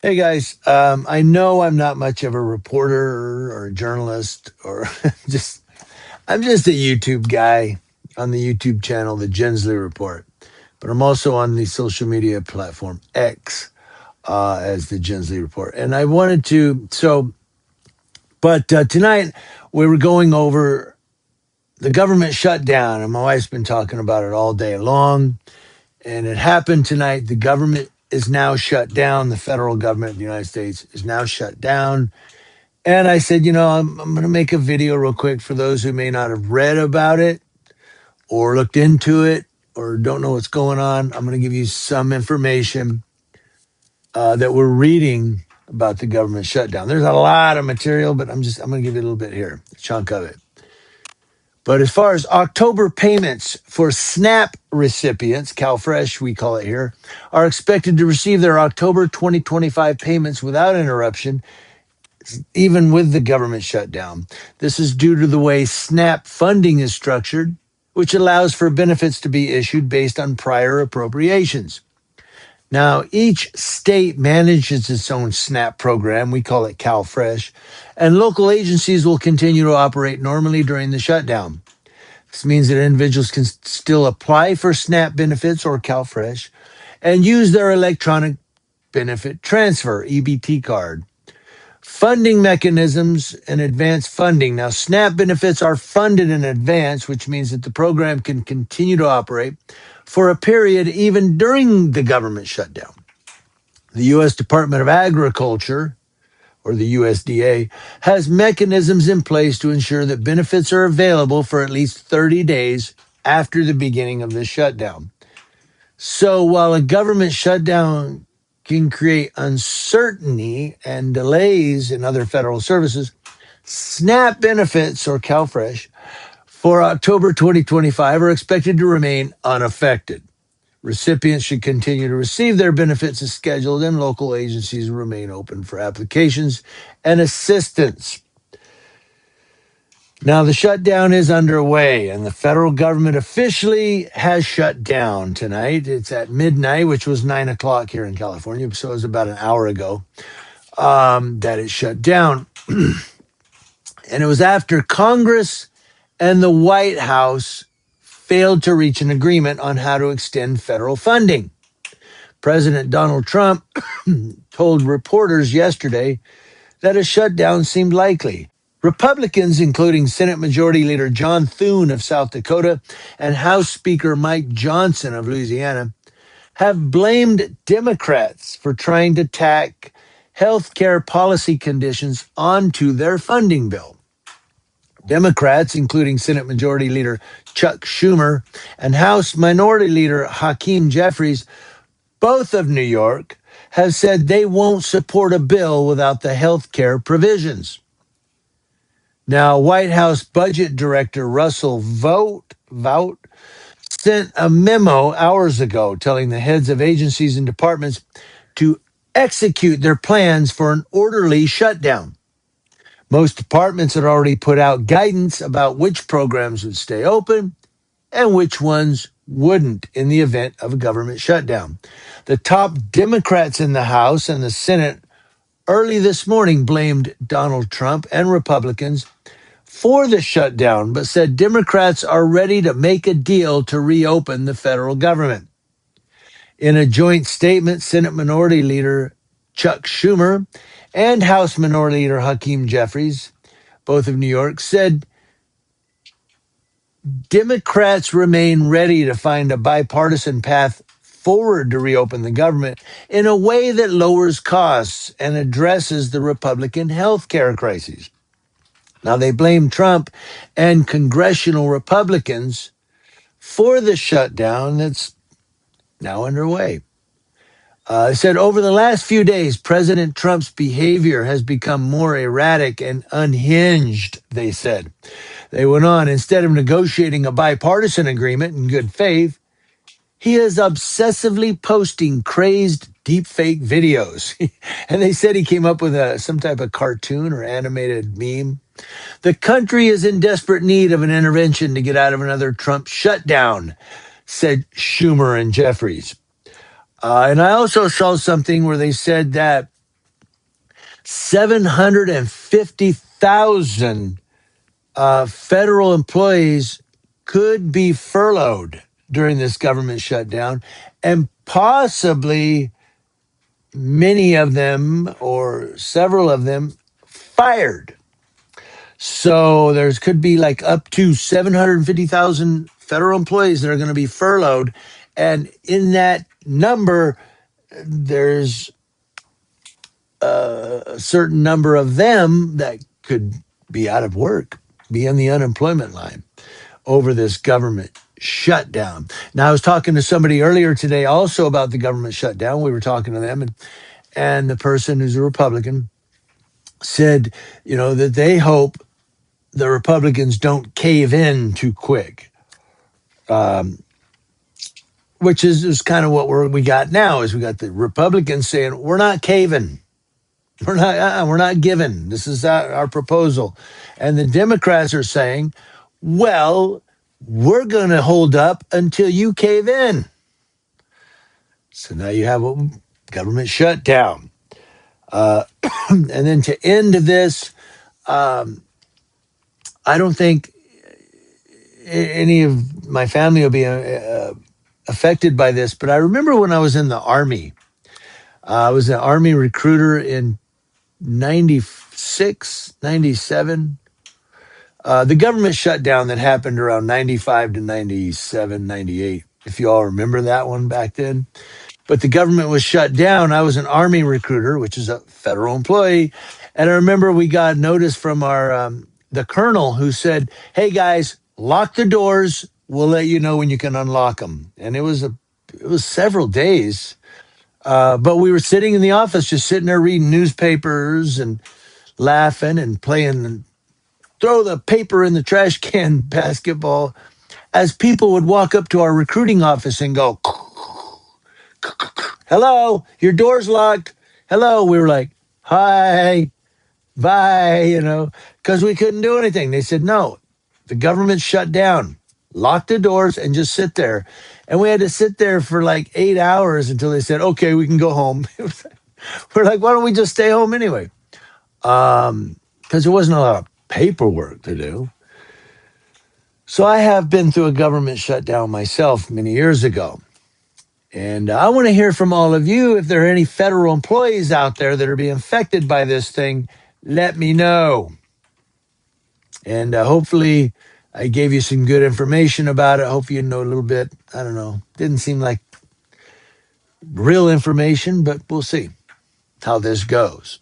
Hey guys, I know I'm not much of a reporter or a journalist or just I'm just a YouTube guy on the YouTube channel, the Gensley Report. But I'm also on the social media platform X as the Gensley Report. And I wanted to tonight we were going over the government shutdown, and my wife's been talking about it all day long. And it happened tonight. The government is now shut down. The federal government of the United States is now shut down. And I said, I'm going to make a video real quick for those who may not have read about it or looked into it or don't know what's going on. I'm going to give you some information that we're reading about the government shutdown. There's a lot of material, but I'm going to give you a little bit here, a chunk of it. But as far as October payments for SNAP recipients, CalFresh, we call it here, are expected to receive their October 2025 payments without interruption, even with the government shutdown. This is due to the way SNAP funding is structured, which allows for benefits to be issued based on prior appropriations. Now, each state manages its own SNAP program. We call it CalFresh, and local agencies will continue to operate normally during the shutdown. This means that individuals can still apply for SNAP benefits or CalFresh and use their electronic benefit transfer, EBT card. Funding mechanisms and advance funding. Now, SNAP benefits are funded in advance, which means that the program can continue to operate for a period even during the government shutdown. The U.S. Department of Agriculture, or the USDA, has mechanisms in place to ensure that benefits are available for at least 30 days after the beginning of the shutdown. So while a government shutdown can create uncertainty and delays in other federal services, SNAP benefits, or CalFresh, for October 2025 are expected to remain unaffected. Recipients should continue to receive their benefits as scheduled, and local agencies remain open for applications and assistance. Now, the shutdown is underway, and the federal government officially has shut down tonight. It's at midnight, which was 9 o'clock here in California, so it was about an hour ago that it shut down. And it was after Congress and the White House failed to reach an agreement on how to extend federal funding. President Donald Trump told reporters yesterday that a shutdown seemed likely. Republicans, including Senate Majority Leader John Thune of South Dakota and House Speaker Mike Johnson of Louisiana, have blamed Democrats for trying to tack health care policy conditions onto their funding bill. Democrats, including Senate Majority Leader Chuck Schumer and House Minority Leader Hakeem Jeffries, both of New York, have said they won't support a bill without the health care provisions. Now, White House Budget Director Russell Vought sent a memo hours ago telling the heads of agencies and departments to execute their plans for an orderly shutdown. Most departments had already put out guidance about which programs would stay open and which ones wouldn't in the event of a government shutdown. The top Democrats in the House and the Senate early this morning blamed Donald Trump and Republicans for the shutdown, but said Democrats are ready to make a deal to reopen the federal government. In a joint statement, Senate Minority Leader Chuck Schumer and House Minority Leader Hakeem Jeffries, both of New York, said Democrats remain ready to find a bipartisan path forward to reopen the government in a way that lowers costs and addresses the Republican health care crisis. Now, they blame Trump and congressional Republicans for the shutdown that's now underway. It said, over the last few days, President Trump's behavior has become more erratic and unhinged, they said. They went on, instead of negotiating a bipartisan agreement in good faith, he is obsessively posting crazed deepfake videos. And they said he came up with some type of cartoon or animated meme. The country is in desperate need of an intervention to get out of another Trump shutdown, said Schumer and Jeffries. And I also saw something where they said that 750,000 federal employees could be furloughed during this government shutdown, and possibly many of them or several of them fired. So there's could be like up to 750,000 federal employees that are going to be furloughed. And in that number, there's a certain number of them that could be out of work, be on the unemployment line over this government shutdown. Now, I was talking to somebody earlier today also about the government shutdown. We were talking to them, and the person who's a Republican said, that they hope the Republicans don't cave in too quick, which is kind of what we got now. Is we got the Republicans saying we're not caving, we're not giving. This is our proposal, and the Democrats are saying, well, we're going to hold up until you cave in. So now you have a government shutdown, and then to end this, I don't think any of my family will be affected by this, but I remember when I was in the Army, I was an Army recruiter in 96, 97. The government shutdown that happened around 95 to 97, 98, if you all remember that one back then. But the government was shut down. I was an Army recruiter, which is a federal employee. And I remember we got notice from our the colonel who said, hey, guys, lock the doors. We'll let you know when you can unlock them. And it was several days. But we were sitting in the office, just sitting there reading newspapers and laughing and playing and throw the paper in the trash can basketball as people would walk up to our recruiting office and go, hello, your door's locked. Hello. We were like, hi, bye, because we couldn't do anything. They said, no, the government shut down, lock the doors and just sit there. And we had to sit there for like 8 hours until they said, okay, we can go home. We're like, why don't we just stay home anyway? Because there wasn't a lot of paperwork to do. So I have been through a government shutdown myself many years ago. And I want to hear from all of you. If there are any federal employees out there that are being affected by this thing, let me know. And hopefully I gave you some good information about it. Hope you know a little bit. I don't know. Didn't seem like real information, but we'll see how this goes.